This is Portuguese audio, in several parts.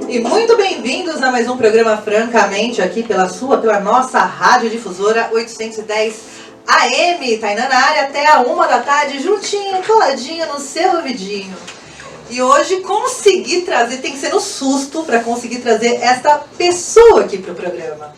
E muito bem-vindos a mais um programa Francamente, aqui pela nossa radiodifusora 810 AM. Tainá na área até a 1 da tarde, juntinho, coladinho no seu ouvidinho. E hoje consegui trazer, tem que ser no susto para conseguir trazer esta pessoa aqui para o programa.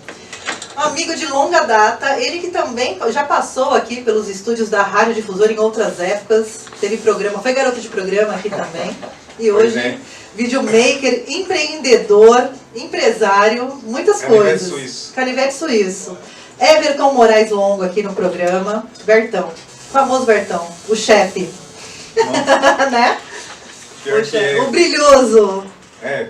Um amigo de longa data, ele que também já passou aqui pelos estúdios da radiodifusora em outras épocas, teve programa, foi garoto de programa aqui também. E hoje, videomaker, empreendedor, empresário, muitas coisas. Suíço. Canivete suíço. Everton Moraes Longo aqui no programa. Vertão. Famoso Vertão. O chefe. Né? O brilhoso.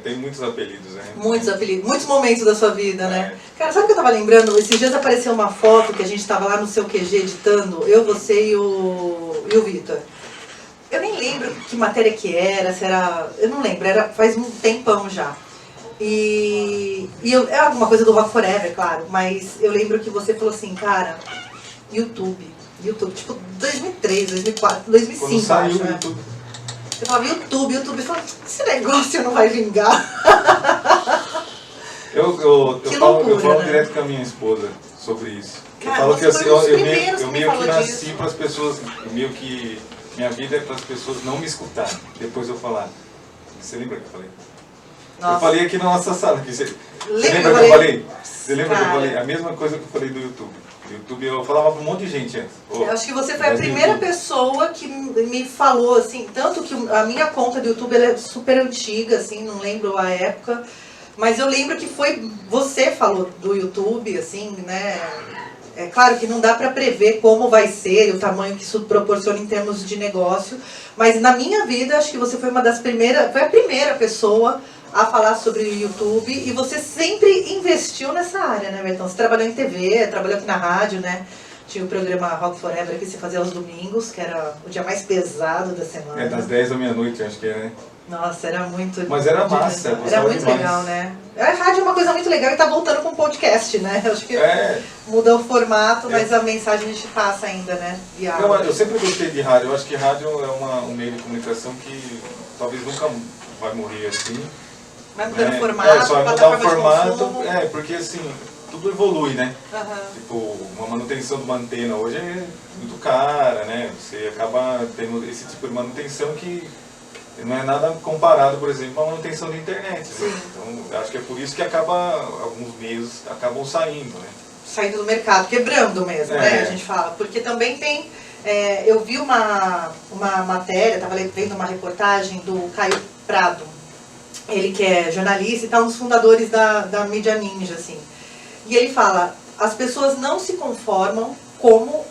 Tem muitos apelidos, né? Muitos apelidos. Muitos momentos da sua vida, né? Cara, sabe o que eu tava lembrando? Esses dias apareceu uma foto que a gente tava lá no seu QG editando. Eu, você e o Vitor. Eu nem lembro que matéria que era, se era... Eu não lembro, faz um tempão já. É alguma coisa do Rock Forever, claro, mas eu lembro que você falou assim, cara, YouTube, tipo 2003, 2004, 2005, quando saiu acho, o YouTube. Você falava YouTube, eu falava, esse negócio não vai vingar. Eu falo direto com a minha esposa sobre isso. Cara, eu falo que assim, eu meio que nasci para as pessoas, minha vida é para as pessoas não me escutarem, depois eu falar. Você lembra que eu falei? Nossa. Eu falei aqui na nossa sala. Você lembra que eu falei? Você lembra que eu falei? A mesma coisa que eu falei do YouTube. YouTube eu falava para um monte de gente antes. Eu acho que você foi a primeira pessoa que me falou, assim, tanto que a minha conta do YouTube ela é super antiga, assim, não lembro a época, mas eu lembro que foi você falou do YouTube, assim, né? É claro que não dá para prever como vai ser, o tamanho que isso proporciona em termos de negócio, mas na minha vida acho que você foi foi a primeira pessoa a falar sobre o YouTube e você sempre investiu nessa área, né, Bertão? Você trabalhou em TV, trabalhou aqui na rádio, né? Tinha o programa Rock Forever que você fazia aos domingos, que era o dia mais pesado da semana. Das 10 da meia-noite, acho que é, né? Nossa, era muito... Mas era massa, era muito demais. legal, né? A rádio é uma coisa muito legal e tá voltando com podcast, né? Eu acho que mudou o formato, mas a mensagem a gente passa ainda, né? Não, eu sempre gostei de rádio. Eu acho que rádio é um meio de comunicação que talvez nunca vai morrer assim. Vai mudando o formato, só vai mudar o formato, porque assim, tudo evolui, né? Tipo, uma manutenção de uma antena hoje é muito cara, né? Você acaba tendo esse tipo de manutenção que não é nada comparado, por exemplo, à manutenção da internet. Né? Então, acho que é por isso que alguns meios acabam saindo, né? Saindo do mercado, quebrando mesmo, né? A gente fala. Porque também tem... eu vi uma matéria, estava vendo uma reportagem do Caio Prado. Ele que é jornalista e tá um dos fundadores da Mídia Ninja, assim. E ele fala, as pessoas não se conformam como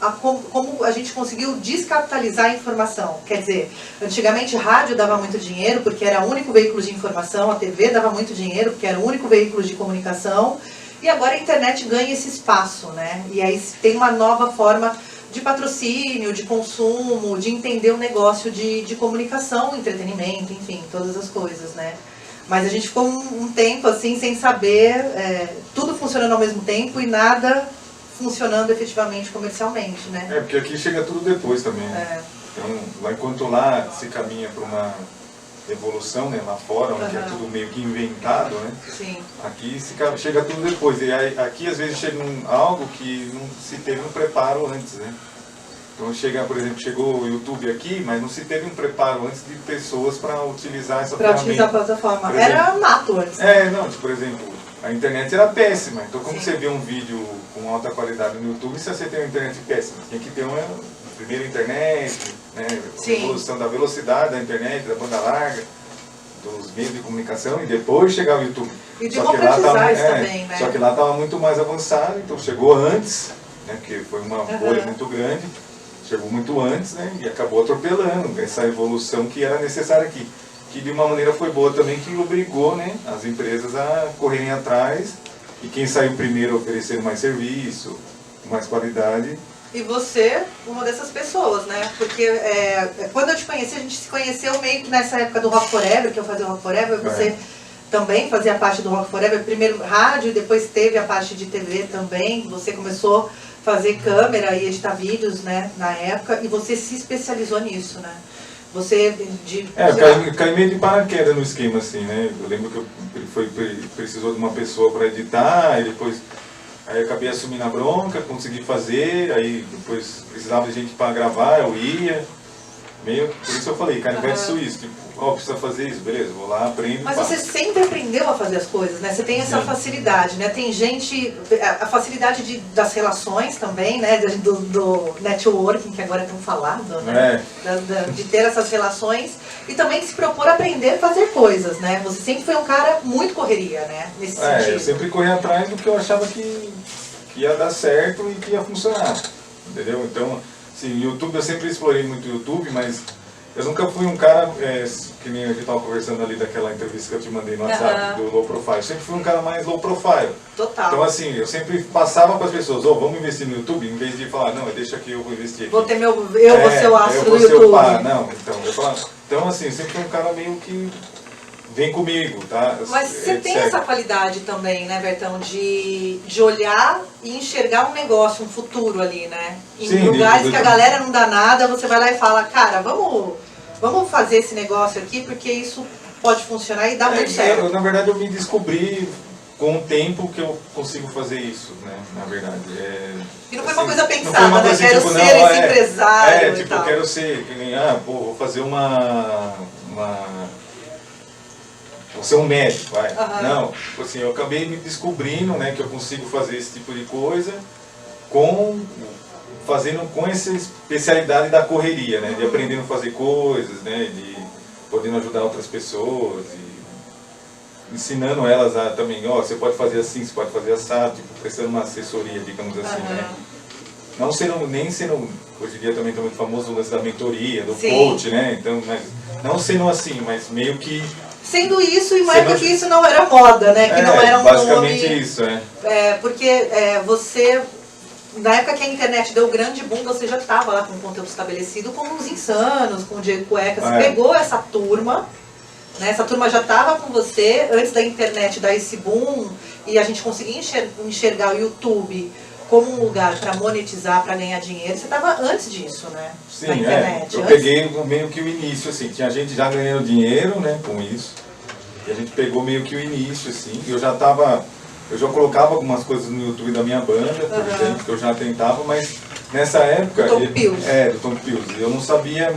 a gente conseguiu descapitalizar a informação. Quer dizer, antigamente rádio dava muito dinheiro porque era o único veículo de informação, a TV dava muito dinheiro porque era o único veículo de comunicação, e agora a internet ganha esse espaço, né? E aí tem uma nova forma de patrocínio, de consumo, de entender o negócio de comunicação, entretenimento, enfim, todas as coisas, né? Mas a gente ficou um tempo assim, sem saber, tudo funcionando ao mesmo tempo e nada funcionando efetivamente comercialmente, né? Porque aqui chega tudo depois também, né? Então, enquanto lá se caminha para uma evolução, né, lá fora, onde é tudo meio que inventado, né? Sim. Aqui chega tudo depois. E aí, aqui às vezes chega algo que não se teve um preparo antes, né? Então por exemplo, chegou o YouTube aqui, mas não se teve um preparo antes de pessoas para utilizar essa ferramenta. Para utilizar a plataforma. Era mato antes. Por exemplo, a internet era péssima. Então como você vê um vídeo com alta qualidade no YouTube, se você tem uma internet péssima, tinha que ter uma primeira internet, né? A evolução da velocidade da internet, da banda larga, dos meios de comunicação, e depois chegar o YouTube. E democratizar isso também, né? Só que lá estava muito mais avançado, então chegou antes, né? Porque foi uma bolha muito grande. Chegou muito antes, né, e acabou atropelando essa evolução que era necessária aqui. Que de uma maneira foi boa também, que obrigou, né, as empresas a correrem atrás, e quem saiu primeiro oferecendo mais serviço, mais qualidade. E você, uma dessas pessoas, né, porque quando eu te conheci, a gente se conheceu meio que nessa época do Rock Forever, que eu fazia o Rock Forever, você também fazia parte do Rock Forever, primeiro rádio, depois teve a parte de TV também, você começou fazer câmera e editar vídeos, né, na época, e você se especializou nisso, né? Você... eu caí meio de paraquedas no esquema, assim, né? Eu lembro que ele precisou de uma pessoa para editar, e depois... Aí eu acabei assumindo a bronca, consegui fazer, aí depois precisava de gente para gravar, eu ia. Por isso eu falei, canivete suíço, tipo, precisa fazer isso, beleza, vou lá, aprendo. Mas você sempre aprendeu a fazer as coisas, né? Você tem essa facilidade, né? Tem gente, a facilidade das relações também, né? Do networking, que agora é tão falado, né? De ter essas relações e também de se propor a aprender a fazer coisas, né? Você sempre foi um cara muito correria, né? Nesse sentido. Eu sempre corri atrás do que eu achava que ia dar certo e que ia funcionar, entendeu? Então... Sim, YouTube, eu sempre explorei muito o YouTube, mas eu nunca fui um cara, que nem a gente estava conversando ali daquela entrevista que eu te mandei no WhatsApp, do low profile. Eu sempre fui um cara mais low profile. Total. Então assim, eu sempre passava para as pessoas, vamos investir no YouTube, em vez de falar, não, deixa que eu vou investir aqui. Vou ter eu vou ser o astro do YouTube. Eu falava, então assim, eu sempre fui um cara meio que... Vem comigo, tá? Mas você tem essa qualidade também, né, Bertão, de olhar e enxergar um negócio, um futuro ali, né? Em lugares que a galera não dá nada, você vai lá e fala, cara, vamos fazer esse negócio aqui, porque isso pode funcionar e dá muito certo. Na verdade, eu me descobri com o tempo que eu consigo fazer isso, né? Na verdade. E não foi uma coisa pensada, né? Quero ser esse empresário e tal. Eu quero ser, que nem, vou fazer vou ser um médico, vai. Não, assim, eu acabei me descobrindo, né, que eu consigo fazer esse tipo de coisa fazendo com essa especialidade da correria, né, de aprendendo a fazer coisas, né, de podendo ajudar outras pessoas e ensinando elas a também, você pode fazer assim, você pode fazer assado, tipo, prestando uma assessoria, digamos assim, né. Nem sendo, hoje em dia também está muito famoso o lance da mentoria, do coach, né, então, não sendo assim, mas meio que sendo isso, e mais do que isso, não era moda, né? Que não era um basicamente nome... isso, porque você, na época que a internet deu grande boom, você já estava lá com o conteúdo estabelecido, com os Insanos, com o Diego Cueca, você pegou essa turma, né? Essa turma já estava com você, antes da internet dar esse boom, e a gente conseguia enxergar o YouTube como um lugar para monetizar, para ganhar dinheiro. Você estava antes disso, né? Sim, na internet. Eu peguei meio que o início, assim, tinha gente já ganhando dinheiro, né, com isso. E a gente pegou meio que o início, assim. Eu já colocava algumas coisas no YouTube da minha banda, por exemplo, que eu já tentava, mas nessa época... Do Tom Pills. Do Tom Pills. Eu não sabia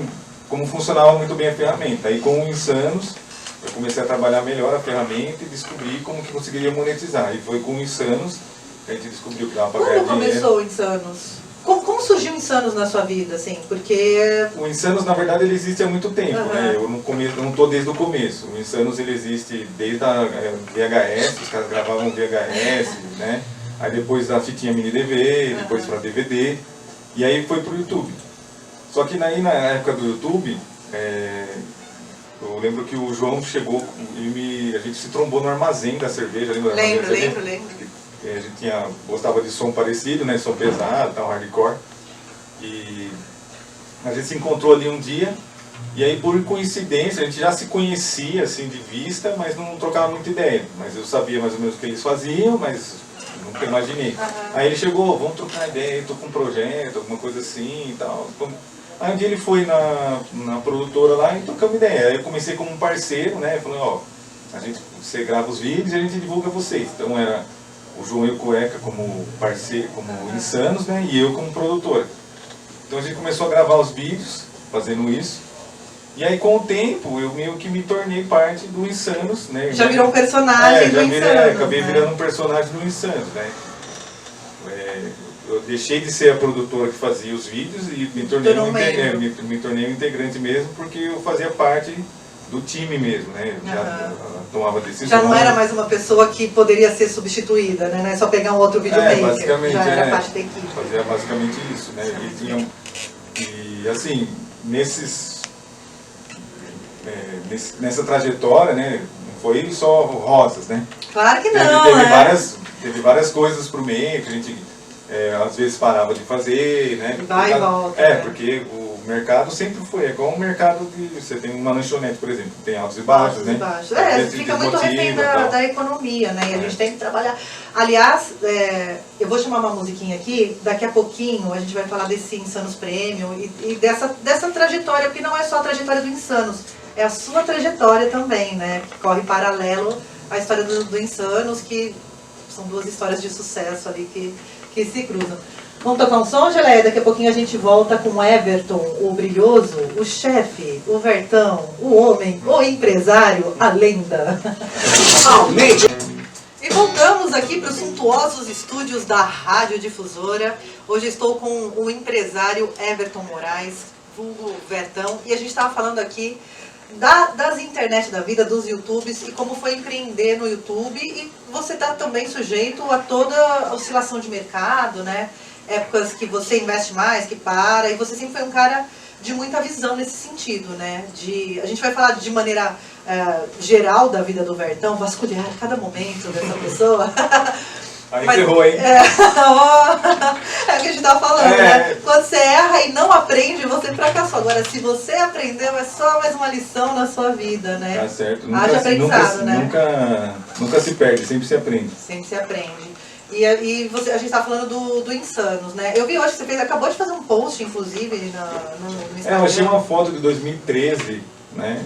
como funcionava muito bem a ferramenta. Aí com o Insanos, eu comecei a trabalhar melhor a ferramenta e descobri como que conseguiria monetizar. E foi com o Insanos a gente descobriu que dava para ganhar dinheiro. Como começou o Insanos? Como surgiu o Insanos na sua vida, assim? Porque... O Insanos, na verdade, ele existe há muito tempo, né? Eu não estou desde o começo. O Insanos, ele existe desde a VHS, os caras gravavam VHS, né? Aí depois a fitinha mini DV, depois para DVD, e aí foi pro YouTube. Só que aí, na época do YouTube, eu lembro que o João chegou e a gente se trombou no armazém da cerveja. Lembro. A gente gostava de som parecido, né, som pesado, tal, hardcore. E a gente se encontrou ali um dia, e aí por coincidência, a gente já se conhecia assim de vista, mas não trocava muita ideia. Mas eu sabia mais ou menos o que eles faziam, mas nunca imaginei. Aí ele chegou, vamos trocar ideia, tô com um projeto, alguma coisa assim e tal. Aí um dia ele foi na produtora lá e trocamos ideia. Aí eu comecei como um parceiro, né, falando, você grava os vídeos e a gente divulga vocês. Então era o João e o Cueca como parceiro, como Insanos, né, e eu como produtor. Então a gente começou a gravar os vídeos, fazendo isso. E aí com o tempo eu meio que me tornei parte do Insanos, né. Já virou um personagem do Insanos. Acabei virando um personagem do Insanos, né. Eu deixei de ser a produtora que fazia os vídeos e me tornei um integrante mesmo, porque eu fazia parte do time mesmo, né? Já tomava decisões. Já não era mais uma pessoa que poderia ser substituída, né? Não é só pegar um outro videomaker. Basicamente, já era parte da equipe. Fazia basicamente isso, né? E assim, nessa trajetória, né? Não foi só rosas, né? Claro que não, teve várias coisas pro meio que a gente às vezes parava de fazer, né? Vai e volta. Porque o o mercado sempre foi, é igual um mercado de, você tem uma lanchonete, por exemplo, tem altos e baixos, altos né? E baixos. É, fica muito refém da economia, né? E a gente tem que trabalhar. Aliás, eu vou chamar uma musiquinha aqui, daqui a pouquinho a gente vai falar desse Insanos Premium e dessa trajetória, porque não é só a trajetória do Insanos, é a sua trajetória também, né? Que corre paralelo à história do Insanos, que são duas histórias de sucesso ali que se cruzam. Vamos tocar um som, Geleia? Daqui a pouquinho a gente volta com o Everton, o brilhoso, o chefe, o Vertão, o homem, o empresário, a lenda. E voltamos aqui para os suntuosos estúdios da Rádio Difusora. Hoje estou com o empresário Everton Moraes, vulgo Vertão, e a gente estava falando aqui das internet da vida, dos YouTubes e como foi empreender no YouTube, e você está também sujeito a toda oscilação de mercado, né? Épocas que você investe mais, que para, e você sempre foi um cara de muita visão nesse sentido, né? A gente vai falar de maneira geral da vida do Vertão, vasculhar cada momento dessa pessoa. Aí ferrou, hein? É o que a gente estava falando, né? Quando você erra e não aprende, você fracassou. Agora, se você aprendeu, é só mais uma lição na sua vida, né? Tá certo. Haja aprendizado, né? Nunca se perde, sempre se aprende. Sempre se aprende. E a gente estava falando do Insanos, né? Eu vi hoje que você acabou de fazer um post, inclusive, no Instagram. Eu achei uma foto de 2013, né?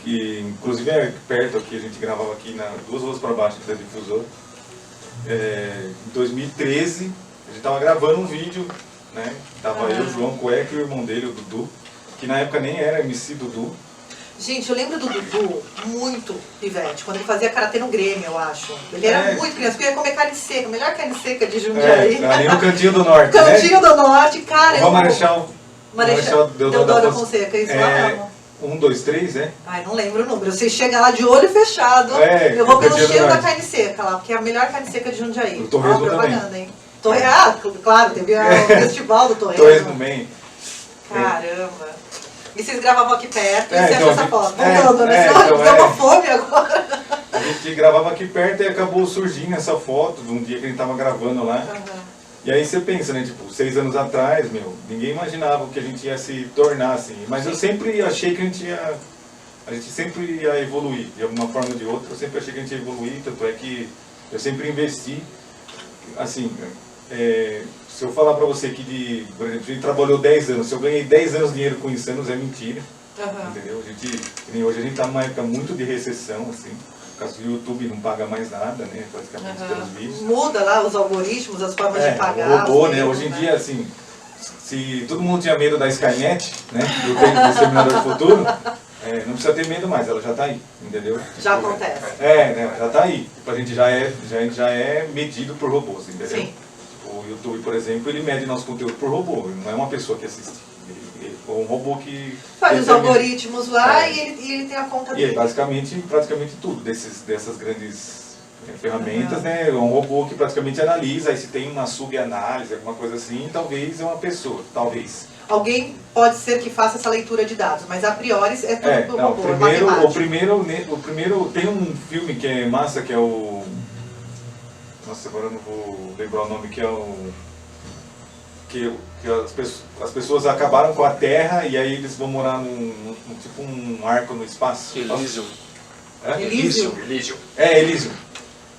Que inclusive é perto aqui, a gente gravava aqui 2 ruas para baixo da Difusora. Em 2013, a gente estava gravando um vídeo, né? Tava eu, o João Cueca e o irmão dele, o Dudu, que na época nem era MC Dudu. Gente, eu lembro do Dudu muito pivete, quando ele fazia karatê no Grêmio, eu acho. Ele era muito criança, porque ia comer carne seca, a melhor carne seca de Jundiaí. Ali no Cantinho do Norte, Cantinho do Norte, cara. O Marechal Deodoro Fonseca, isso lá amo. 1, 2, 3, é? Ai, não lembro o número. Você chega lá de olho fechado, eu vou pelo cheiro da carne seca lá, porque é a melhor carne seca de Jundiaí. O Torresmo propaganda, hein? Claro, teve o festival do Torresmo. Torresmo Man. Caramba. E vocês gravavam aqui perto, e você então, achou essa foto? Voltando, né? Deu uma fome agora. A gente gravava aqui perto e acabou surgindo essa foto de um dia que a gente tava gravando lá. E aí você pensa, né, tipo, 6 anos atrás, ninguém imaginava o que a gente ia se tornar, assim. Mas eu sempre achei que a gente sempre ia evoluir, de alguma forma ou de outra. Eu sempre achei que a gente ia evoluir, tanto é que eu sempre investi, assim, se eu falar pra você que, por exemplo, a gente trabalhou 10 anos, se eu ganhei 10 anos de dinheiro com Insanos, é mentira, entendeu? Hoje a gente tá numa época muito de recessão, assim. Por causa do YouTube não paga mais nada, né, basicamente, pelos vídeos. Muda lá os algoritmos, as formas de pagar. O robô, né, hoje em dia, assim, se todo mundo tinha medo da Skynet, né, do Exterminador do Futuro, não precisa ter medo mais, ela já está aí, entendeu? Já acontece. Né, já está aí. A gente já é medido por robôs, entendeu? Sim. O YouTube, por exemplo, ele mede nosso conteúdo por robô, não é uma pessoa que assiste. Ou um robô que faz os algoritmos lá e ele tem a conta dele. E praticamente tudo dessas grandes ferramentas, né? É um robô que praticamente analisa, aí se tem uma subanálise, alguma coisa assim, talvez é uma pessoa, talvez. Alguém pode ser que faça essa leitura de dados, mas a priori é tudo não, robô, o primeiro tem um filme que é massa, que é o... Nossa, agora eu não vou lembrar o nome, que é o... Que as pessoas acabaram com a Terra e aí eles vão morar num tipo um arco no espaço. Elysium. Elysium. Elysium.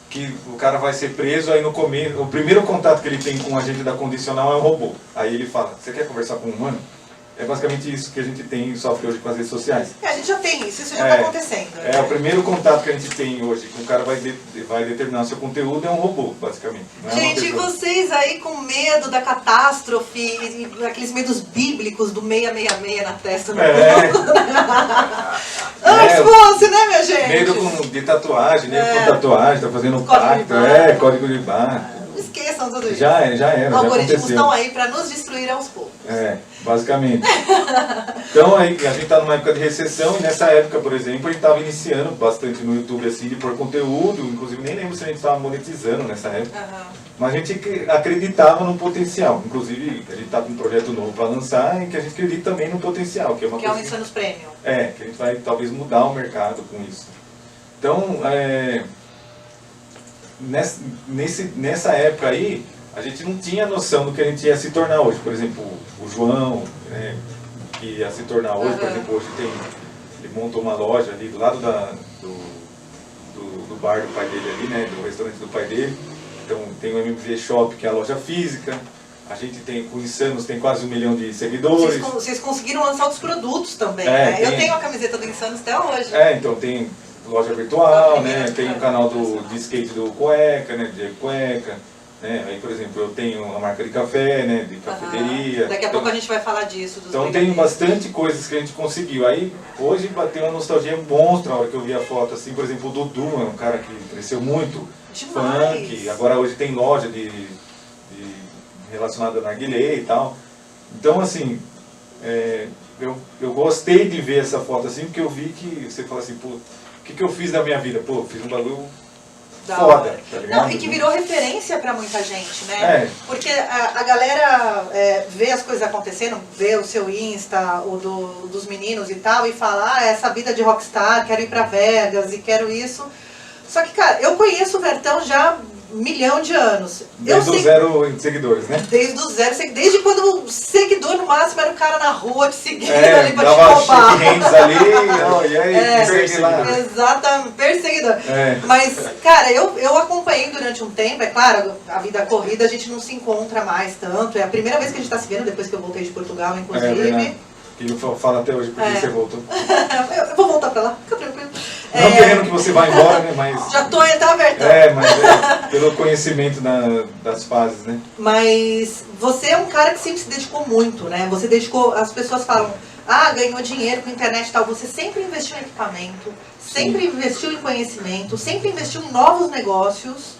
Que o cara vai ser preso, aí no começo, o primeiro contato que ele tem com o agente da condicional é um robô. Aí ele fala, você quer conversar com um humano? É basicamente isso que a gente tem sofre hoje com as redes sociais. A gente já tem isso já está acontecendo. É o primeiro contato que a gente tem hoje, que o cara vai determinar seu conteúdo, é um robô, basicamente. Não é gente, vocês aí com medo da catástrofe, e aqueles medos bíblicos do 666 na testa do mundo. Fosse, né, minha gente? Medo de tatuagem, com tatuagem, tá fazendo pacto, código de barra. Esqueçam tudo isso. Já era, os algoritmos estão aí para nos destruir aos poucos. Basicamente. Então aí, a gente está numa época de recessão e nessa época, por exemplo, a gente estava iniciando bastante no YouTube assim, de pôr conteúdo, inclusive nem lembro se a gente estava monetizando nessa época. Mas a gente acreditava no potencial. Inclusive, a gente está com um projeto novo para lançar e que a gente acredita também no potencial. Que é uma coisa o Insanos Premium. que a gente vai talvez mudar o mercado com isso. Então, nessa época aí, a gente não tinha noção do que a gente ia se tornar hoje. Por exemplo, o João, que ia se tornar hoje. Por exemplo, hoje ele montou uma loja ali do lado do bar do pai dele ali, né, do restaurante do pai dele. Então tem o MMV Shop, que é a loja física. A gente tem, com o Insanos, tem quase 1 milhão de seguidores. Vocês conseguiram lançar outros produtos também, né? Eu tenho a camiseta do Insanos até hoje. Então tem loja virtual, né? Tem o canal de skate do Cueca, né? De Cueca. Né? Aí, por exemplo, eu tenho a marca de café, né? De cafeteria. Daqui a pouco a gente vai falar disso. Então tem bastante coisas que a gente conseguiu. Aí hoje bateu uma nostalgia monstra a hora que eu vi a foto. Assim, por exemplo, o Dudu é um cara que cresceu muito. Demais. Funk. Agora hoje tem loja relacionada na narguilé e tal. Então, assim, eu gostei de ver essa foto assim, porque eu vi que você fala assim, pô, o que eu fiz na minha vida? Pô, fiz um bagulho foda, tá ligado? Não, e que virou referência pra muita gente, né? Porque a galera vê as coisas acontecendo, vê o seu Insta, o dos meninos e tal, e fala, essa vida de rockstar, quero ir pra Vegas e quero isso. Só que, cara, eu conheço o Vertão já 1 milhão de anos. Desde o 0 seguidores, né? Desde o 0 seguidores. Desde quando o seguidor no máximo era o cara na rua te seguindo ali pra te roubar. Ali, e aí, perseguidor. Exatamente, perseguidor. Mas, cara, eu acompanhei durante um tempo, é claro, a vida corrida a gente não se encontra mais tanto. É a primeira vez que a gente tá se vendo, depois que eu voltei de Portugal, inclusive. Que eu falo até hoje porque você voltou. Eu vou voltar pra lá, fica tranquilo. Não querendo que você vá embora, né? Mas... Já tô entrando abertando. Mas pelo conhecimento das fases, né? Mas você é um cara que sempre se dedicou muito, né? Você dedicou, as pessoas falam, ganhou dinheiro com internet e tal. Você sempre investiu em equipamento, sempre investiu em conhecimento, sempre investiu em novos negócios.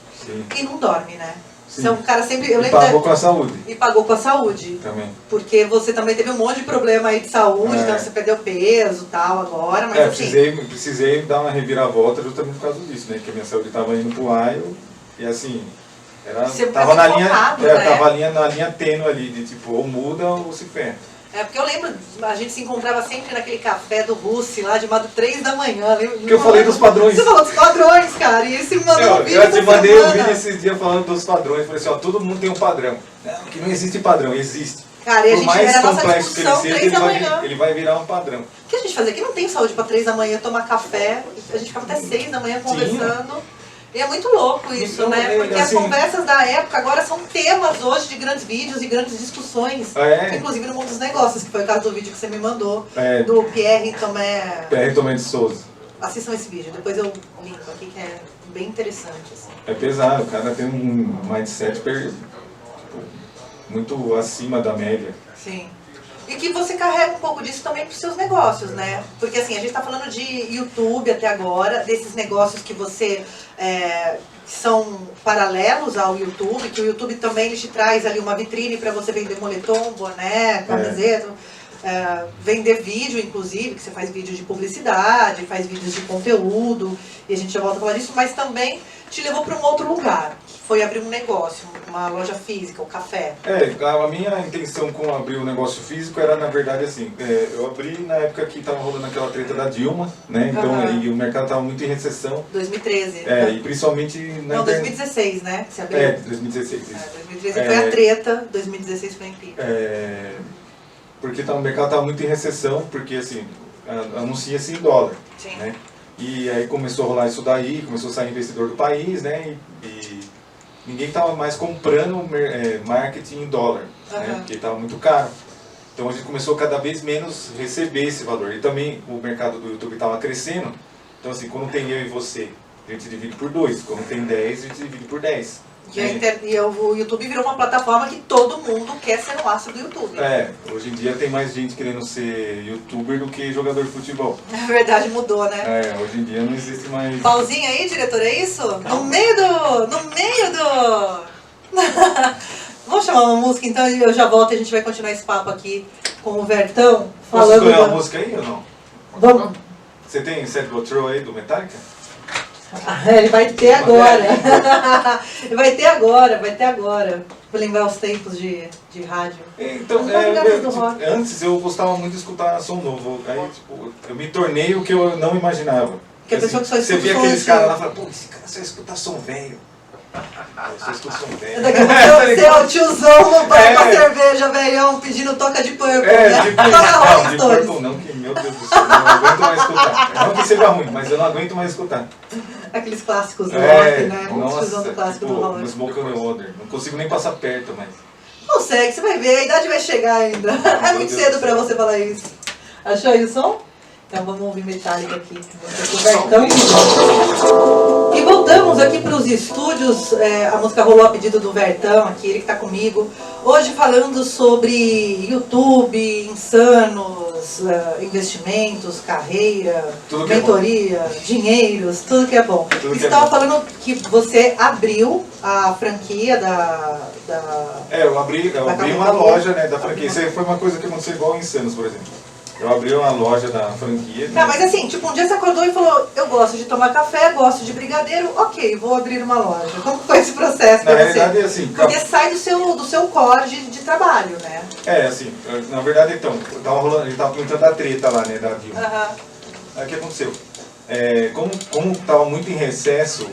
E não dorme, né? Você é um cara sempre... E pagou com a saúde. E pagou com a saúde. Também. Porque você também teve um monte de problema aí de saúde, então você perdeu peso e tal agora, mas assim... Precisei dar uma reviravolta justamente por causa disso, né? Porque a minha saúde estava indo pro ar e assim... Tava na linha, na linha tênue ali, de tipo, ou muda ou se ferra. Porque eu lembro, a gente se encontrava sempre naquele café do Russi, lá de 3 da manhã. Que eu falei dos padrões. Você falou dos padrões, cara, e esse me mandou um vídeo. Eu te mandei um vídeo esses dias falando dos padrões. Falei assim, todo mundo tem um padrão. Não, que não existe padrão, existe. Cara, e a gente era a nossa discussão 3 da manhã. Ele vai virar um padrão. O que a gente fazia? Aqui não tem saúde pra 3 da manhã tomar café. A gente ficava até 6 da manhã conversando. E é muito louco isso, então, né? Porque assim, as conversas da época agora são temas hoje de grandes vídeos e grandes discussões. Inclusive no mundo dos negócios, que foi o caso do vídeo que você me mandou, do Pierre Tomé. Pierre Tomé de Souza. Assistam esse vídeo, depois eu linko aqui, que é bem interessante. Assim. É pesado, o cara tem um mindset muito acima da média. Sim. E que você carrega um pouco disso também para os seus negócios, né? Porque assim, a gente está falando de YouTube até agora, desses negócios que você são paralelos ao YouTube, que o YouTube também ele te traz ali uma vitrine para você vender moletom, boné, camiseta, vender vídeo, inclusive, que você faz vídeo de publicidade, faz vídeos de conteúdo, e a gente já volta a falar disso, mas também te levou para um outro lugar, que foi abrir um negócio, uma loja física, o café. A minha intenção com abrir um negócio físico era, na verdade, assim, eu abri na época que estava rolando aquela treta da Dilma, né, então e o mercado estava muito em recessão. 2013. E principalmente... Não, 2016, né, que você abriu. 2016, isso. 2013 foi a treta, 2016 foi a impeachment. Porque o mercado estava muito em recessão, porque, assim, anuncia-se em dólar, né. E aí começou a rolar isso daí, começou a sair investidor do país, né? E ninguém estava mais comprando marketing em dólar, né? Porque estava muito caro. Então a gente começou cada vez menos receber esse valor. E também o mercado do YouTube estava crescendo. Então assim, quando tem eu e você, a gente divide por 2. Quando tem 10, a gente divide por 10. E o YouTube virou uma plataforma que todo mundo quer ser no astro do YouTube. Hoje em dia tem mais gente querendo ser youtuber do que jogador de futebol. Na verdade mudou, né? Hoje em dia não existe mais... Pauzinho aí, diretor, é isso? No meio do... Vamos chamar uma música então e eu já volto e a gente vai continuar esse papo aqui com o Vertão. Posso escolher uma música aí ou não? Vamos. Você tem Sad But True aí do Metallica? Ele vai ter agora. Ele vai ter agora. Vou lembrar os tempos de rádio. Então, antes eu gostava muito de escutar som novo. Aí, tipo, eu me tornei o que eu não imaginava. Que a pessoa que só escuta você via aqueles caras lá e fala, pô, esse cara só escuta som velho. Vocês escutam bem. Daqui a pouco você é o tiozão no bar com a cerveja, velhão, pedindo toca de Purple. Tipo, Toca de Purple não, que meu Deus do céu, eu não aguento mais escutar. Não que seja ruim, mas eu não aguento mais escutar. Aqueles clássicos do rock, né? Nossa, do clássico tipo, do rock. no Smoke on the Water. Não consigo nem passar perto, mas... Consegue, você vai ver, a idade vai chegar ainda. É muito cedo pra você falar isso. Achou aí o som? Então vamos ouvir Metallica aqui. E voltamos aqui para os estúdios. A música rolou a pedido do Vertão aqui, ele que está comigo. Hoje falando sobre YouTube, insanos, investimentos, carreira, mentoria, dinheiros, tudo que é bom. E você estava falando que você abriu a franquia eu abri uma loja, né, da franquia. Isso aí foi uma coisa que aconteceu igual em Insanos, por exemplo. Eu abri uma loja da franquia. Tá, mas assim, tipo, um dia você acordou e falou, eu gosto de tomar café, gosto de brigadeiro, ok, vou abrir uma loja. Como foi esse processo pra você? Na realidade, assim... Porque sai do seu core de trabalho, né? Assim, na verdade, então, a gente tava comentando da treta lá, né, da Dilma. Aí o que aconteceu? Como estava muito em recesso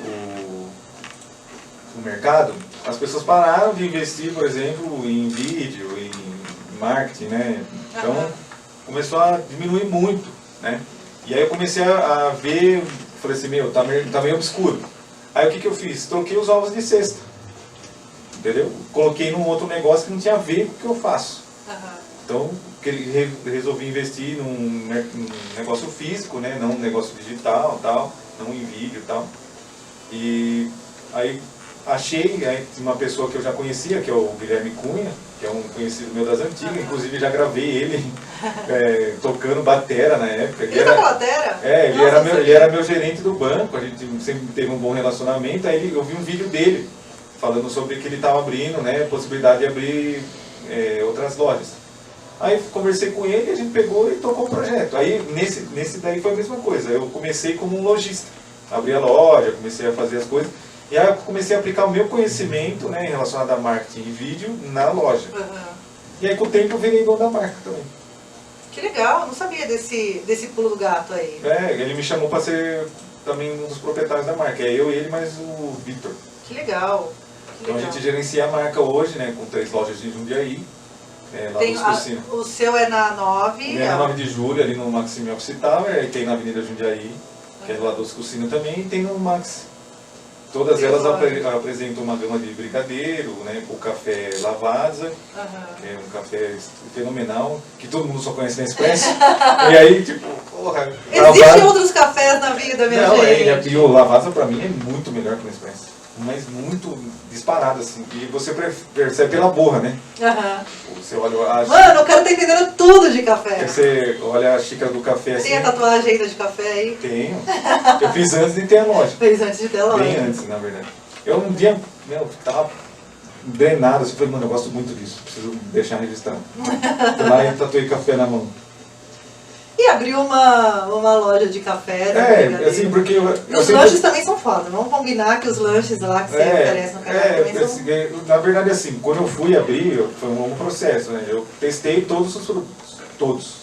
o mercado, as pessoas pararam de investir, por exemplo, em vídeo, em marketing, né? Então... começou a diminuir muito, né? E aí eu comecei a ver, falei assim, tá meio obscuro. Aí o que eu fiz? Troquei os ovos de cesta, entendeu? Coloquei num outro negócio que não tinha a ver com o que eu faço. Então, resolvi investir num negócio físico, né? Não um negócio digital, tal, não em vídeo e tal. E aí achei uma pessoa que eu já conhecia, que é o Guilherme Cunha, que é um conhecido meu das antigas, inclusive já gravei ele tocando batera na época. Ele tocou batera? Ele era meu gerente do banco, a gente sempre teve um bom relacionamento, aí eu vi um vídeo dele falando sobre que ele estava abrindo, né, a possibilidade de abrir outras lojas. Aí conversei com ele, a gente pegou e tocou o projeto. Aí nesse daí foi a mesma coisa, eu comecei como um lojista, abri a loja, comecei a fazer as coisas. E aí eu comecei a aplicar o meu conhecimento, né, relacionado a marketing e vídeo na loja. E aí com o tempo eu virei dono da marca também. Que legal, não sabia desse pulo do gato aí. Ele me chamou para ser também um dos proprietários da marca. É eu, ele, mais o Victor. Que legal. Então a gente gerencia a marca hoje, né, com 3 lojas de Jundiaí. Lá tem o seu é na 9. É na 9 de julho, ali no Maxime Occital, tem na Avenida Jundiaí, que é do lado dos Cucina também, e tem no Max. Todas elas apresentam uma gama de brigadeiro, né, com café Lavazza, que é um café fenomenal, que todo mundo só conhece na Expresso. E aí, tipo, porra... Existem outros cafés na vida, minha gente. E o Lavazza pra mim é muito melhor que o Expresso. Mas muito disparado, assim. E você percebe pela borra, né? Você olha a... Mano, o cara tá entendendo tudo de café. Você olha a xícara do café assim... Tem a tatuagem ainda de café aí? Tenho. Eu fiz antes de ter a loja. Fez antes de ter a loja. Bem antes, na verdade. Eu um dia, tava drenado, assim, falei, mano, eu gosto muito disso, preciso deixar registrado. Fui lá e tatuei café na mão. E abriu uma loja de café. Assim, porque... Os lanches também são foda, vamos combinar que os lanches lá que você oferece no canal também são... Na verdade, assim, quando eu fui abrir, foi um longo processo, né? Eu testei todos os produtos, todos.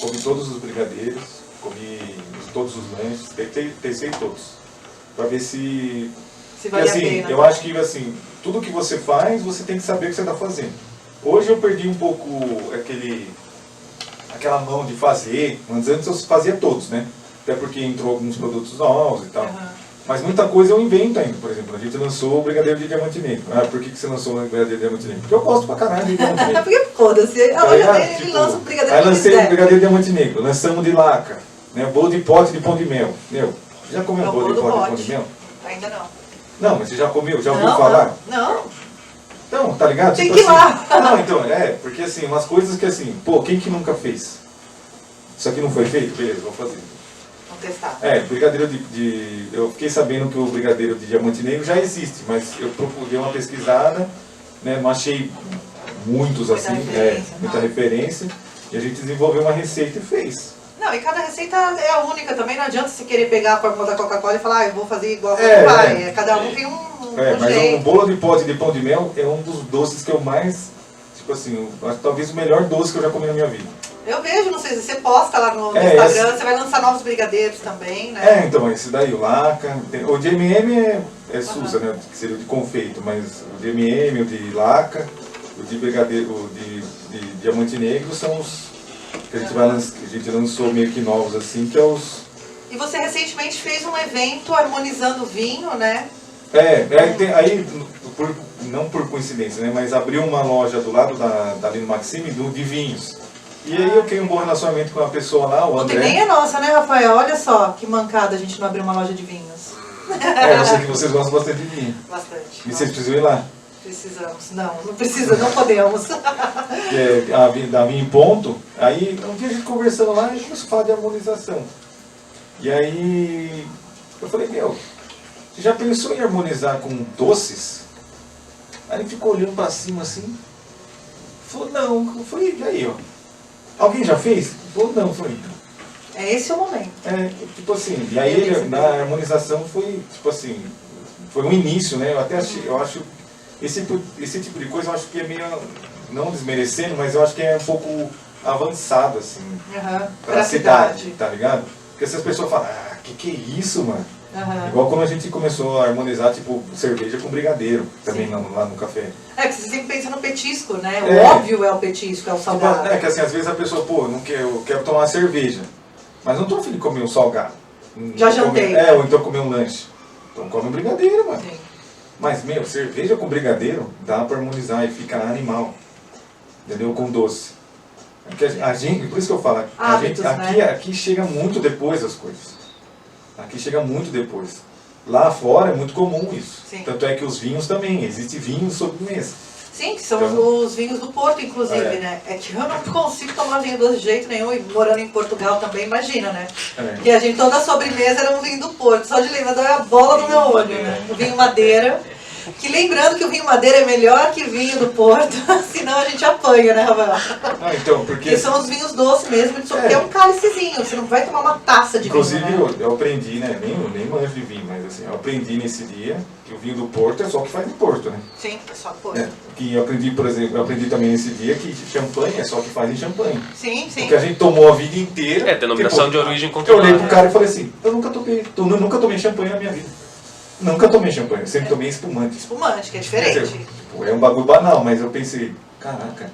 Comi todos os brigadeiros, comi todos os lanches, testei todos. Pra ver se vale assim, a pena. Eu acho que, assim, tudo que você faz, você tem que saber o que você está fazendo. Hoje eu perdi um pouco aquela mão de fazer, mas antes eu fazia todos, né? Até porque entrou alguns produtos novos e tal. Mas muita coisa eu invento ainda. Por exemplo, a gente lançou o brigadeiro de diamante negro. Por que você lançou o brigadeiro de diamante negro? Porque eu gosto pra caralho de diamante negro. Porque foda-se, a loja dele, ele lança o brigadeiro aí lancei o brigadeiro de diamante negro, lançamos de laca, né? Bolo de pote de pão de mel. Já comeu bolo de pote de pão de mel? Ainda não. Não, mas você já comeu? Já ouviu falar? Não. Então, tá ligado? Tem que ir lá. Não, então, porque assim, umas coisas que assim, pô, quem que nunca fez? Isso aqui não foi feito? Beleza, vou fazer. Vamos testar. Brigadeiro eu fiquei sabendo que o brigadeiro de diamante negro já existe, mas eu procurei uma pesquisada, né, não achei muitos assim, muita referência, e a gente desenvolveu uma receita e fez. Não, e cada receita é a única também, não adianta você querer pegar a fórmula da Coca-Cola e falar, eu vou fazer igual você vai. Cada um tem um mas jeito. o bolo de pote de pão de mel é um dos doces que eu mais, tipo assim, talvez o melhor doce que eu já comi na minha vida. Eu vejo, não sei se você posta lá no Instagram, você vai lançar novos brigadeiros também, né? Então, esse daí, o Laca, o de M&M é Susa, né, que seria o de confeito, mas o de M&M, o de Laca, o de brigadeiro, o de diamante negro são os que a gente lançou meio que novos assim, que é os... E você recentemente fez um evento harmonizando vinho, né? Aí, não por coincidência, né, mas abriu uma loja do lado da Lino Maxime de vinhos. E aí eu criei um bom relacionamento com a pessoa lá, o André. Nem é nossa, né, Rafael? Olha só que mancada a gente não abrir uma loja de vinhos. Eu sei que vocês gostam bastante de vinho. Bastante. E vocês precisam ir lá? Precisamos. Não precisa, não podemos. Da Vinho em Ponto. Aí um dia a gente conversando lá e começou a falar de harmonização. E aí eu falei, você já pensou em harmonizar com doces? Aí ele ficou olhando pra cima assim. Falou, não. Eu falei, e aí, alguém já fez? Ele falou, não. Eu falei, é esse o momento. Tipo assim, e aí na harmonização foi, tipo assim, foi um início, né? Eu até achei, eu acho, esse tipo de coisa eu acho que é meio, não desmerecendo, mas eu acho que é um pouco avançado, assim, pra cidade, tá ligado? Porque essas pessoas falam, que é isso, mano? Igual quando a gente começou a harmonizar, tipo, cerveja com brigadeiro, também lá no café. Que você sempre pensa no petisco, né? O óbvio é o petisco, é o salgado. Que assim, às vezes a pessoa, eu quero tomar uma cerveja, mas não tô afim de comer um salgado. Já jantei. Ou então comer um lanche. Então come um brigadeiro, mano. Sim. Mas, cerveja com brigadeiro dá pra harmonizar e fica animal. Entendeu? Com doce. Porque a gente, por isso que eu falo, hábitos, aqui chega muito depois as coisas. Aqui chega muito depois. Lá fora é muito comum isso. Sim. Tanto é que os vinhos também, existe vinho sob mesa. Sim, que são os vinhos do Porto, inclusive, né? É que eu não consigo tomar vinho doce de jeito nenhum, e morando em Portugal também, imagina, né? Que a gente, toda a sobremesa era um vinho do Porto, só de lembrar dói a bola no meu olho, né? O vinho Madeira. Que lembrando que o vinho Madeira é melhor que vinho do Porto, senão a gente apanha, né, Rafael? Então, porque são os vinhos doces mesmo, só que é um cálicezinho, você não vai tomar uma taça de inclusive, vinho. Inclusive, eu aprendi, né, nem manjo de vinho, mas assim, eu aprendi nesse dia que o vinho do Porto é só o que faz em Porto, né? Sim, é só Porto. Que eu aprendi, por exemplo, eu aprendi também nesse dia que champanhe é só o que faz em champanhe. Sim. Porque a gente tomou a vida inteira. Denominação de origem controlada. Eu olhei pro cara e falei assim, eu nunca tomei champanhe na minha vida. Nunca tomei champanhe, eu sempre tomei espumante. Espumante, que é diferente. É um bagulho banal, mas eu pensei, caraca,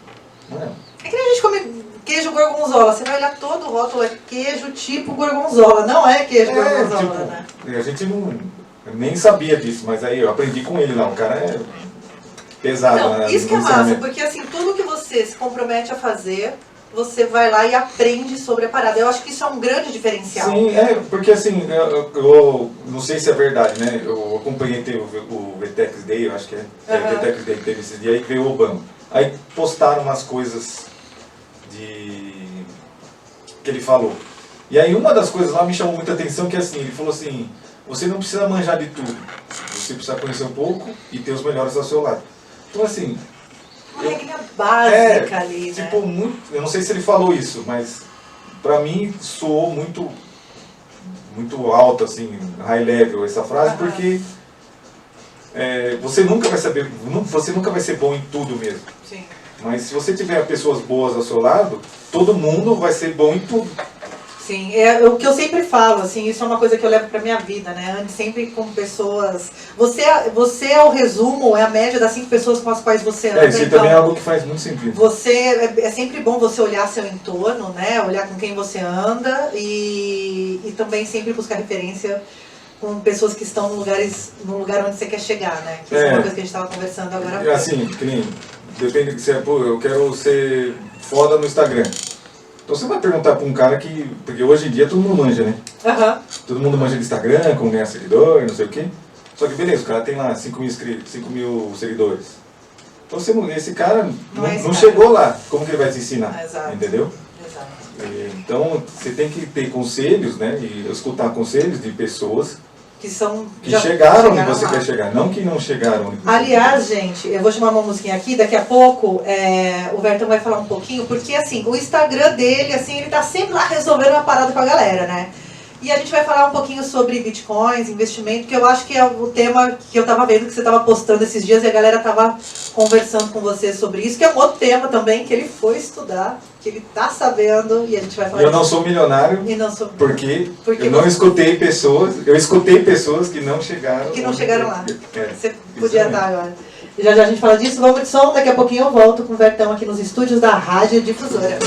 mano. É que nem a gente come queijo gorgonzola, você vai olhar todo o rótulo, é queijo tipo gorgonzola, não é queijo gorgonzola, né? A gente eu nem sabia disso, mas aí eu aprendi com ele lá, o cara é pesado. Não, né, isso que é massa, porque assim, tudo que você se compromete a fazer, você vai lá e aprende sobre a parada. Eu acho que isso é um grande diferencial. Sim, porque assim, eu não sei se é verdade, né? Eu acompanhei o VTEX Day, eu acho que é. O VTEX Day que teve esse dia, aí veio o Obama. Aí postaram umas coisas que ele falou. E aí uma das coisas lá me chamou muita atenção, que assim, ele falou assim, você não precisa manjar de tudo. Você precisa conhecer um pouco e ter os melhores ao seu lado. Então assim, uma regra básica ali, né? Tipo, eu não sei se ele falou isso, mas pra mim soou muito alto, assim, high level essa frase, porque você nunca vai ser bom em tudo mesmo. Sim. Mas se você tiver pessoas boas ao seu lado, todo mundo vai ser bom em tudo. Sim, é o que eu sempre falo, assim, isso é uma coisa que eu levo pra minha vida, né? Ande sempre com pessoas. Você é o resumo, é a média das 5 pessoas com as quais você anda. Isso também é algo que faz muito sentido. É sempre bom você olhar seu entorno, né? Olhar com quem você anda e também sempre buscar referência com pessoas que estão no lugar onde você quer chegar, né? Que isso é uma coisa que a gente estava conversando agora. Assim, que nem, depende do que você é, eu quero ser foda no Instagram. Então você vai perguntar para um cara que... Porque hoje em dia todo mundo manja, né? Todo mundo manja de Instagram, como ganhar seguidor, não sei o quê. Só que beleza, o cara tem lá 5 mil seguidores. Então esse cara não chegou lá. Como que ele vai te ensinar? Exato. Entendeu? Exato. Então você tem que ter conselhos, né? E escutar conselhos de pessoas que chegaram onde você quer chegar, não que não chegaram onde você Aliás, gente, eu vou chamar uma musiquinha aqui, daqui a pouco o Vertão vai falar um pouquinho, porque assim, o Instagram dele, assim, ele tá sempre lá resolvendo uma parada com a galera, né? E a gente vai falar um pouquinho sobre bitcoins, investimento, que eu acho que é o tema que eu tava vendo que você tava postando esses dias e a galera tava conversando com você sobre isso, que é um outro tema também que ele foi estudar. que ele tá sabendo, e a gente vai falar Eu não sou milionário, e não sou... porque eu não escutei pessoas, eu escutei pessoas que não chegaram... Que não chegaram lá. É, você podia estar agora. Já já a gente fala disso, vamos de som, daqui a pouquinho eu volto com o Vertão aqui nos estúdios da Rádio Difusora.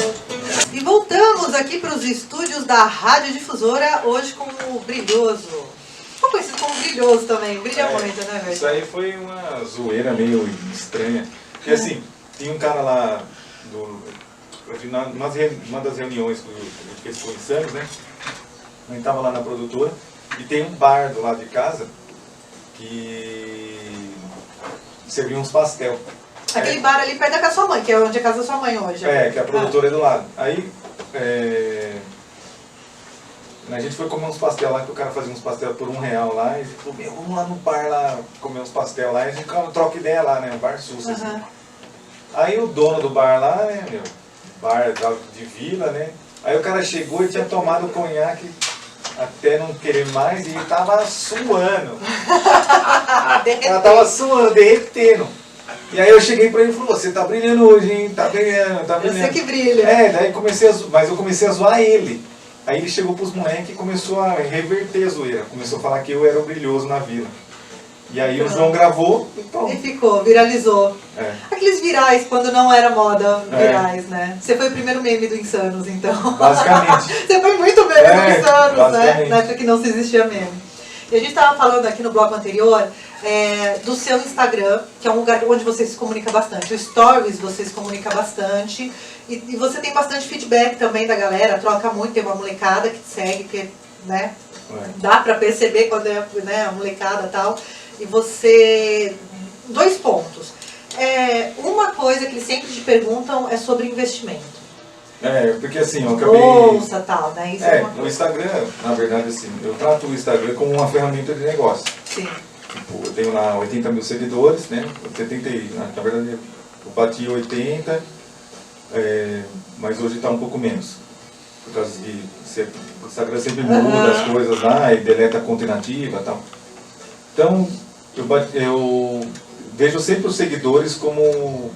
E voltamos aqui para os estúdios da Rádio Difusora, hoje com o Brilhoso. Ficou conhecido como Brilhoso também, brilha muito, né, Vertão? Isso aí foi uma zoeira meio estranha. Porque assim, tinha um cara lá, numa das reuniões que a gente fez com o Insanos, né? A gente estava lá na produtora, e tem um bar do lado de casa que servia uns pastel. Aquele bar ali perto da casa da sua mãe, que é onde é a casa da sua mãe hoje. Que a produtora é do lado. Aí, a gente foi comer uns pastel lá, que o cara fazia uns pastel por R$1 lá, e ele falou, meu, vamos lá no bar lá, comer uns pastel lá, e a gente troca ideia lá, né, um bar sus, assim. Aí o dono do bar lá, né, meu, bar de vila, né, aí o cara chegou e tinha tomado conhaque até não querer mais, e ele tava suando. Ela tava suando, derretendo. E aí eu cheguei pra ele e falei, você tá brilhando hoje, hein, tá brilhando, tá brilhando. Eu sei que brilha. Daí mas eu comecei a zoar ele. Aí ele chegou pros moleques e começou a reverter a zoeira. Começou a falar que eu era o brilhoso na vila. E aí o João gravou e pronto. E ficou, viralizou. Aqueles virais, quando não era moda, virais, né? Você foi o primeiro meme do Insanos, então. Basicamente. Você foi muito meme do Insanos, né? Na época que não se existia meme. E a gente estava falando aqui no bloco anterior do seu Instagram, que é um lugar onde você se comunica bastante. O Stories você se comunica bastante. E você tem bastante feedback também da galera, troca muito, tem uma molecada que te segue, que, né? Dá pra perceber quando é, né, a molecada e tal. E você... 2 pontos. Uma coisa que eles sempre te perguntam é sobre investimento. Porque assim, eu acabei... Bolsa, tal, né? Isso é uma coisa. O Instagram, na verdade, assim, eu trato o Instagram como uma ferramenta de negócio. Sim. Tipo, eu tenho lá 80 mil seguidores, né? 70, na verdade, eu bati 80, mas hoje está um pouco menos. Por causa de... O Instagram sempre muda as coisas lá e deleta a conta inativa e tal. Então, eu vejo sempre os seguidores como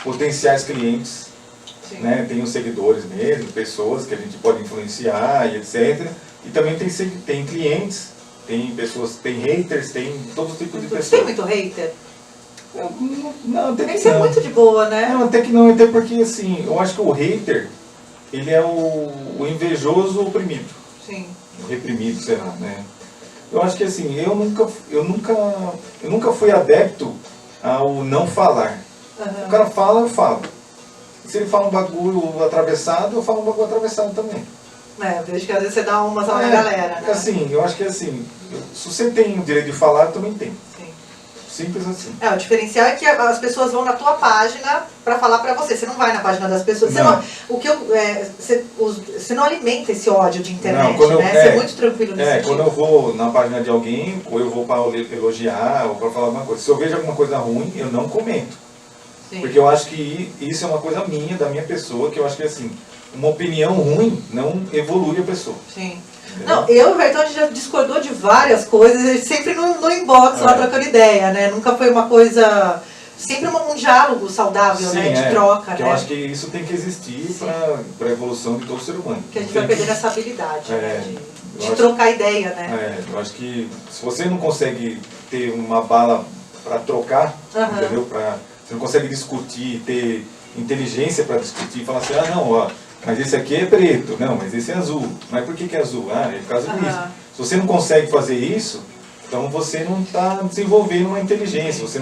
potenciais clientes. Né? Tem os seguidores mesmo, pessoas que a gente pode influenciar e etc. E também tem clientes, tem pessoas, tem haters, tem todo tipo de pessoas. Tem muito hater? Não, até que não. Isso é muito de boa, né? Não, até que não, até porque assim, eu acho que o hater, ele é o invejoso oprimido. Sim. O reprimido, sei lá, né? Eu acho que assim, eu nunca fui adepto ao não falar. O cara fala, eu falo. Se ele fala um bagulho atravessado, eu falo um bagulho atravessado também. Vejo que às vezes você dá umas lá na galera, né? Assim, eu acho que assim, se você tem o direito de falar, eu também tenho. Sim. Simples assim. O diferencial é que as pessoas vão na tua página pra falar pra você. Você não vai na página das pessoas. Não. Você não alimenta esse ódio de internet, não, né? Você é muito tranquilo nesse sentido. Quando eu vou na página de alguém, ou eu vou para elogiar, ou para falar alguma coisa. Se eu vejo alguma coisa ruim, eu não comento. Sim. Porque eu acho que isso é uma coisa minha, da minha pessoa, que eu acho que assim, uma opinião ruim não evolui a pessoa. Sim. Não, eu e o Vertão, a gente já discordou de várias coisas, sempre no inbox lá trocando ideia, né? Nunca foi uma coisa... Sempre um diálogo saudável, sim, né? De troca, né? Eu acho que isso tem que existir para a evolução de todo ser humano. Que a gente vai perdendo essa habilidade, né? De trocar ideia, né? Eu acho que se você não consegue ter uma bala para trocar, entendeu? Você não consegue discutir, ter inteligência para discutir, falar assim, não, ó, mas esse aqui é preto, não, mas esse é azul. Mas por que é azul? É por causa disso. Se você não consegue fazer isso, então você não está desenvolvendo uma inteligência, você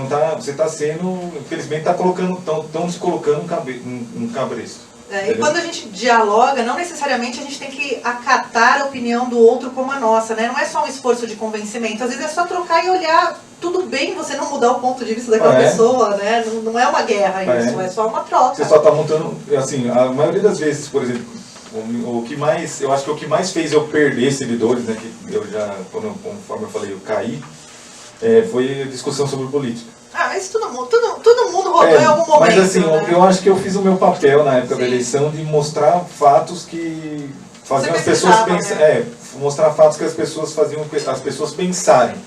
está sendo, infelizmente está colocando, estão se colocando um cabresto. E quando a gente dialoga, não necessariamente a gente tem que acatar a opinião do outro como a nossa, né? Não é só um esforço de convencimento, às vezes é só trocar e olhar, tudo bem você não mudar o ponto de vista daquela pessoa, né? Não é uma guerra isso, é só uma troca. Você só está montando, assim, a maioria das vezes, por exemplo, eu acho que o que mais fez eu perder seguidores, né, que eu já, conforme eu falei, eu caí, foi a discussão sobre política. Mas todo mundo rodou em algum momento. Mas assim, né? eu acho que eu fiz o meu papel na época da eleição de mostrar fatos que faziam as pessoas pensarem. Mostrar fatos que as pessoas faziam as pessoas pensarem.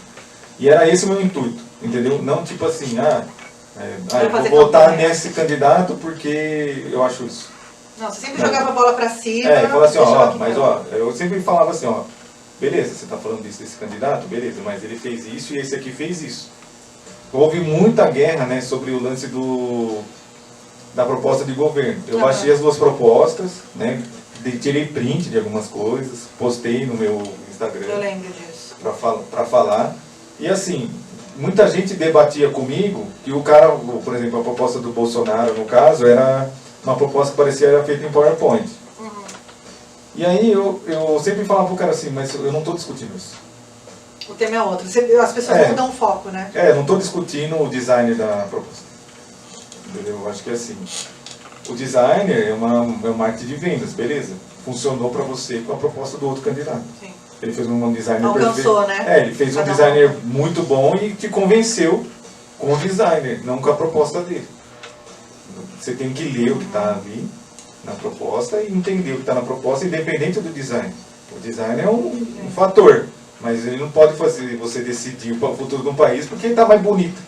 E era esse o meu intuito, entendeu? Não tipo assim, eu vou votar nesse candidato porque eu acho isso. Não, você sempre jogava a bola pra cima. E falava assim, eu sempre falava assim, beleza, você está falando disso desse candidato, beleza, mas ele fez isso e esse aqui fez isso. Houve muita guerra, né, sobre o lance da proposta de governo. Eu baixei as duas propostas, né, tirei print de algumas coisas, postei no meu Instagram. Eu lembro disso. Para falar. E assim, muita gente debatia comigo que o cara, por exemplo, a proposta do Bolsonaro, no caso, era uma proposta que parecia era feita em PowerPoint. E aí eu sempre falava pro cara assim, mas eu não estou discutindo isso. O tema é outro. As pessoas não dão foco, né? Não estou discutindo o design da proposta. Entendeu? Eu acho que assim, o designer é uma arte de vendas, beleza? Funcionou para você com a proposta do outro candidato. Sim. Ele fez um designer alcançou, perfeito. Né? Ele fez um designer muito bom e te convenceu com o designer, não com a proposta dele. Você tem que ler o que está ali na proposta e entender o que está na proposta, independente do design. O design é um fator, mas ele não pode fazer você decidir o futuro de um país porque ele está mais bonito.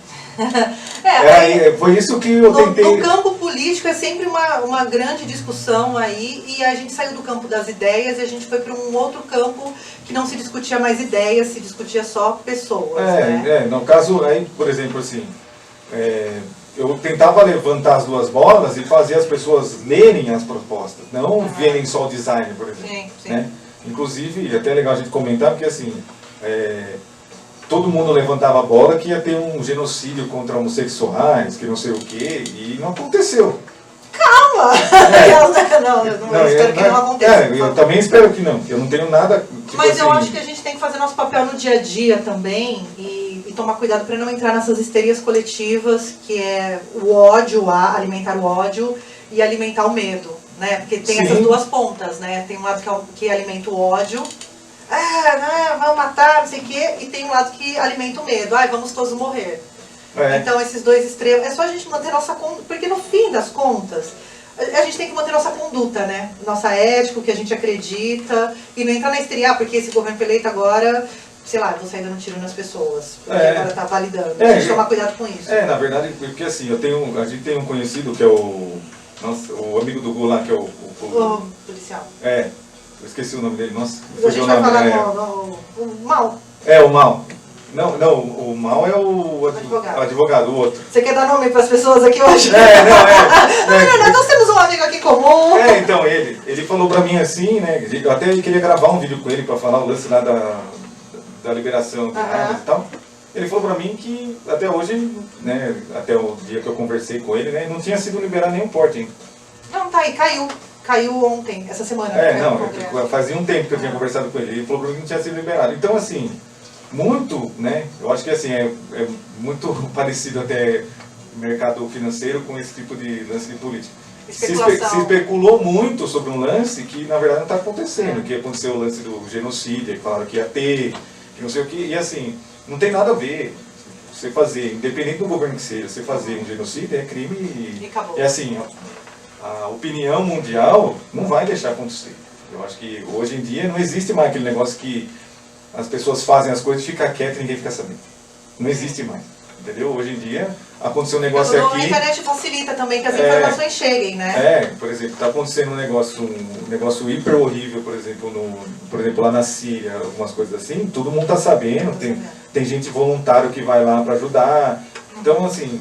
Foi isso que eu tentei. No campo político é sempre uma grande discussão aí, e a gente saiu do campo das ideias e a gente foi para um outro campo que não se discutia mais ideias, se discutia só pessoas. No caso, aí, por exemplo, assim, eu tentava levantar as duas bolas e fazer as pessoas lerem as propostas, não verem só o design, por exemplo. Sim. Né? Inclusive, é até legal a gente comentar, porque assim, todo mundo levantava a bola que ia ter um genocídio contra homossexuais, que não sei o quê, e não aconteceu. Calma! Eu espero que não aconteça. Eu também espero que não, eu não tenho nada... Tipo mas assim, eu acho que a gente tem que fazer nosso papel no dia a dia também e tomar cuidado para não entrar nessas histerias coletivas, que é o ódio, alimentar o ódio e alimentar o medo, né? Porque tem essas duas pontas, né? Tem um lado que alimenta o ódio, vamos matar, não sei o quê, e tem um lado que alimenta o medo, vamos todos morrer. Então esses dois extremos, é só a gente manter nossa conduta, porque no fim das contas, a gente tem que manter nossa conduta, né? Nossa ética, o que a gente acredita, e não entrar na histeria, porque esse governo foi eleito agora, sei lá, eu vou sair dando tiro nas pessoas, porque agora tá validando. A gente tomar cuidado com isso. Na verdade, porque assim, a gente tem um conhecido que é o amigo do Gu lá, que é o policial. Eu esqueci o nome dele, nossa. A gente vai falar o Mal. O Mal. Não, o Mal é o advogado, o outro. Você quer dar nome para as pessoas aqui hoje? Nós temos um amigo aqui comum. Então ele falou pra mim assim, né, eu até queria gravar um vídeo com ele pra falar o lance lá da liberação de armas e tal. Ele falou pra mim que até hoje, né, até o dia que eu conversei com ele, né, não tinha sido liberado nenhum porte ainda. Não, tá aí, caiu ontem, essa semana. Fazia um tempo que eu tinha conversado com ele. Ele falou pra mim que não tinha sido liberado. Então assim, muito, né, eu acho que assim, é muito parecido até mercado financeiro com esse tipo de lance de política. Se especulou muito sobre um lance que na verdade não está acontecendo, que aconteceu o lance do genocídio, que falaram que ia ter, que não sei o que, e assim, não tem nada a ver. Você fazer, independente do governo que seja, você fazer um genocídio é crime e acabou. Assim, a opinião mundial não vai deixar acontecer. Eu acho que hoje em dia não existe mais aquele negócio que as pessoas fazem as coisas e ficam quietas e ninguém fica sabendo. Não existe mais. Entendeu? Hoje em dia aconteceu um negócio aqui... A internet facilita também que as informações cheguem, né? Por exemplo, está acontecendo um negócio hiper horrível, por exemplo, lá na Síria, algumas coisas assim, todo mundo está sabendo, tem gente voluntária que vai lá para ajudar. Então, assim,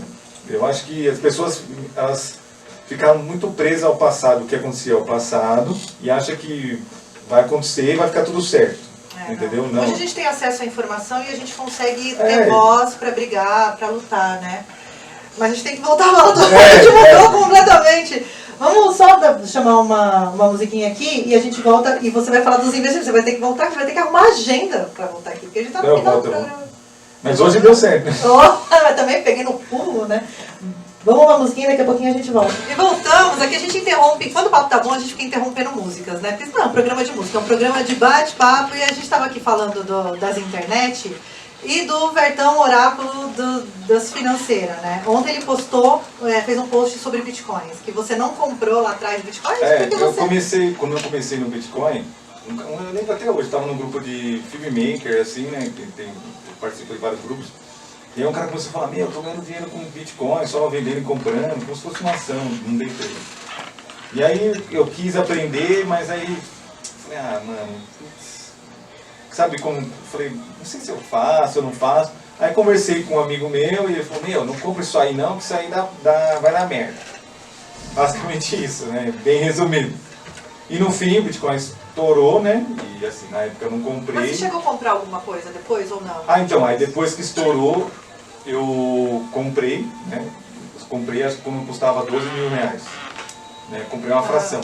eu acho que as pessoas elas ficaram muito presas ao passado, o que acontecia ao passado, e acham que vai acontecer e vai ficar tudo certo. Entendeu? Não. Hoje a gente tem acesso à informação e a gente consegue ter voz para brigar, para lutar, né? Mas a gente tem que voltar a falar, a gente mudou completamente. Vamos só chamar uma musiquinha aqui e a gente volta e você vai falar dos investimentos. Você vai ter que voltar, você vai ter que arrumar agenda para voltar aqui, porque a gente tá no final do programa. Mas hoje deu certo. Mas também peguei no pulo, né? Vamos uma musiquinha, daqui a pouquinho a gente volta. E voltamos, aqui a gente interrompe, quando o papo tá bom, a gente fica interrompendo músicas, né? Porque não é um programa de música, é um programa de bate-papo, e a gente estava aqui falando das internet e do Vertão Oráculo das financeiras, né? Ontem ele postou, fez um post sobre bitcoins, que você não comprou lá atrás de bitcoins? Quando eu comecei no Bitcoin, eu lembro até hoje, estava num grupo de filmmaker, assim, né? Eu participo de vários grupos. E aí um cara começou a falar, eu tô ganhando dinheiro com Bitcoin, só vendendo e comprando, como se fosse uma ação, não dei tempo. E aí eu quis aprender, mas aí falei, mano, sabe como? Falei, não sei se eu faço ou não faço. Aí conversei com um amigo meu e ele falou, não compra isso aí não, que isso aí vai dar merda. Basicamente isso, né? Bem resumido. E no fim o Bitcoin estourou, né? E assim, na época eu não comprei. Mas você chegou a comprar alguma coisa depois ou não? Então, aí depois que estourou, eu comprei, né? Comprei, acho que quando custava 12 mil reais. Né? Comprei uma fração.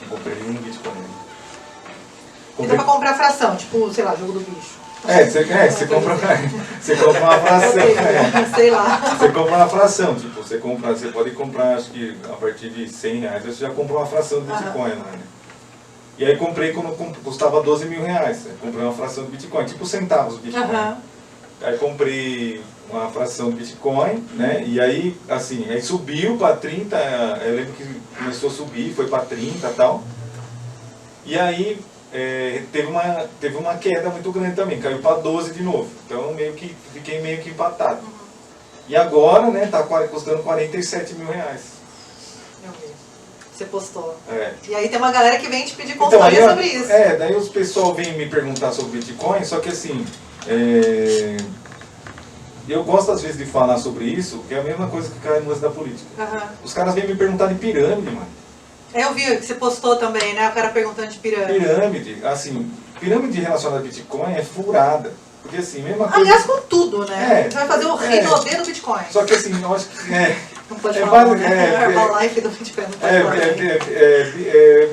Comprei um Bitcoin. Então pra comprar fração, tipo, sei lá, jogo do bicho. Você compra uma fração. Sei lá. Você compra uma fração, tipo, você pode comprar, acho que a partir de 100 reais, você já compra uma fração de Bitcoin, né? E aí comprei quando custava 12 mil reais. Comprei uma fração de Bitcoin, tipo centavos de Bitcoin. Aí comprei uma fração de Bitcoin, né? E aí, assim, aí subiu para 30, eu lembro que começou a subir, foi para 30 e tal. E aí teve uma queda muito grande também, caiu para 12 de novo. Então fiquei meio que empatado. E agora, né, tá custando 47 mil reais. Eu vi. Você postou. É. E aí tem uma galera que vem te pedir consultoria sobre isso. Daí os pessoal vem me perguntar sobre Bitcoin, só que assim, eu gosto às vezes de falar sobre isso, que é a mesma coisa que cai no lance da política. Os caras vêm me perguntar de pirâmide, mano. Eu vi que você postou também, né? O cara perguntando de pirâmide. Pirâmide, assim, pirâmide relacionada a Bitcoin é furada. Porque assim, mesma coisa... Aliás, com tudo, né? Você vai fazer o Rinodê do Bitcoin. Só que assim, eu acho que... Não pode falar, Herbalife do Bitcoin, não pode falar.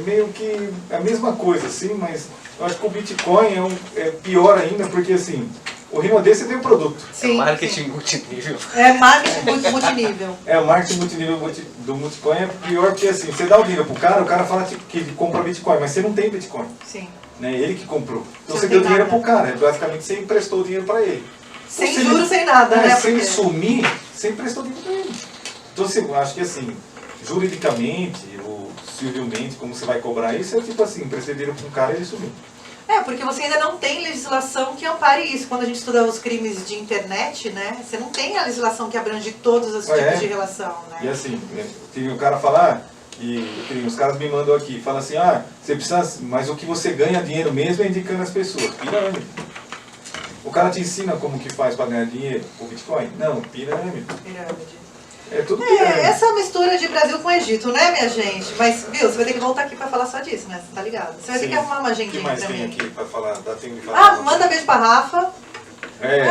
Meio que a mesma coisa, assim, mas eu acho que o Bitcoin é pior ainda, porque assim, o Rinodê você tem o produto. Sim, marketing multinível. É marketing multinível. O marketing multinível do Bitcoin é pior porque assim, você dá o dinheiro pro cara, o cara fala tipo, que ele compra Bitcoin, mas você não tem Bitcoin. Sim. Né? Ele que comprou. Então você deu dinheiro pro cara, basicamente você emprestou o dinheiro para ele. Sem juros, sem nada, né? Sem sumir, você emprestou dinheiro para ele. Então assim, eu acho que assim, juridicamente ou civilmente, como você vai cobrar isso, é tipo assim, emprestei dinheiro para um cara e ele sumiu. Porque você ainda não tem legislação que ampare isso. Quando a gente estuda os crimes de internet, né? Você não tem a legislação que abrange todos os tipos de relação, né? E assim, tem o cara falar, e os caras me mandam aqui, falam assim, você precisa, mas o que você ganha dinheiro mesmo é indicando as pessoas. Pirâmide. O cara te ensina como que faz para ganhar dinheiro? O Bitcoin? Não, pirâmide. Pirâmide. É tudo pirâmide. Essa mistura de Brasil com Egito, né, minha gente? Mas, viu, você vai ter que voltar aqui pra falar só disso, né? Você tá ligado? Você vai ter que arrumar uma agendinha pra mim. O que mais tem aqui pra falar? Dá tempo de falar? Manda beijo pra Rafa.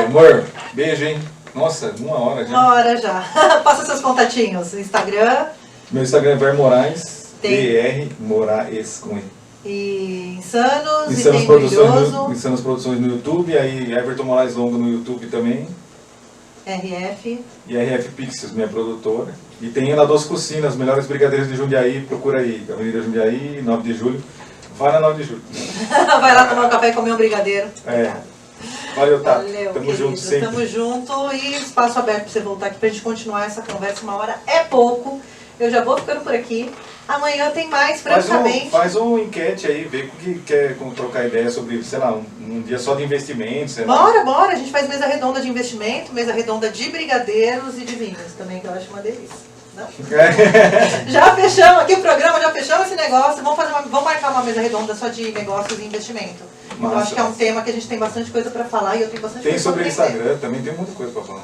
Amor, beijo, hein? Nossa, 1 hora já. 1 hora já. Passa seus contatinhos. Instagram. Meu Instagram é Ver Moraes, DR Moraes com E. E Insanos, Insanos Produções no YouTube, aí Everton Moraes Longo no YouTube também. RF. E RF Pixels, minha produtora. E tem na Dos Cucinas, melhores brigadeiros de Jundiaí, procura aí, Avenida Jundiaí, 9 de julho. Vai na 9 de julho. Vai lá tomar um café e comer um brigadeiro. Valeu, tá? Valeu, Tamo junto sempre. Tamo junto e espaço aberto pra você voltar aqui pra gente continuar essa conversa. 1 hora é pouco. Eu já vou ficando por aqui. Amanhã tem mais, francamente. Faz uma enquete aí, vê com que quer trocar ideia sobre, sei lá, um dia só de investimentos. Bora. A gente faz mesa redonda de investimento, mesa redonda de brigadeiros e de vinhos também, que eu acho uma delícia. Não? Já fechamos aqui o programa, já fechamos esse negócio. Vamos marcar uma mesa redonda só de negócios e investimento. Eu acho que é um tema que a gente tem bastante coisa pra falar e eu tenho bastante coisa pra sobre Instagram, também tem muita coisa pra falar.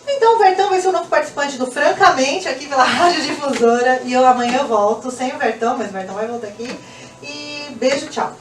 Então o Vertão vai ser o novo participante do Francamente aqui pela Rádio Difusora. E amanhã eu volto sem o Vertão, mas o Vertão vai voltar aqui. E beijo, tchau.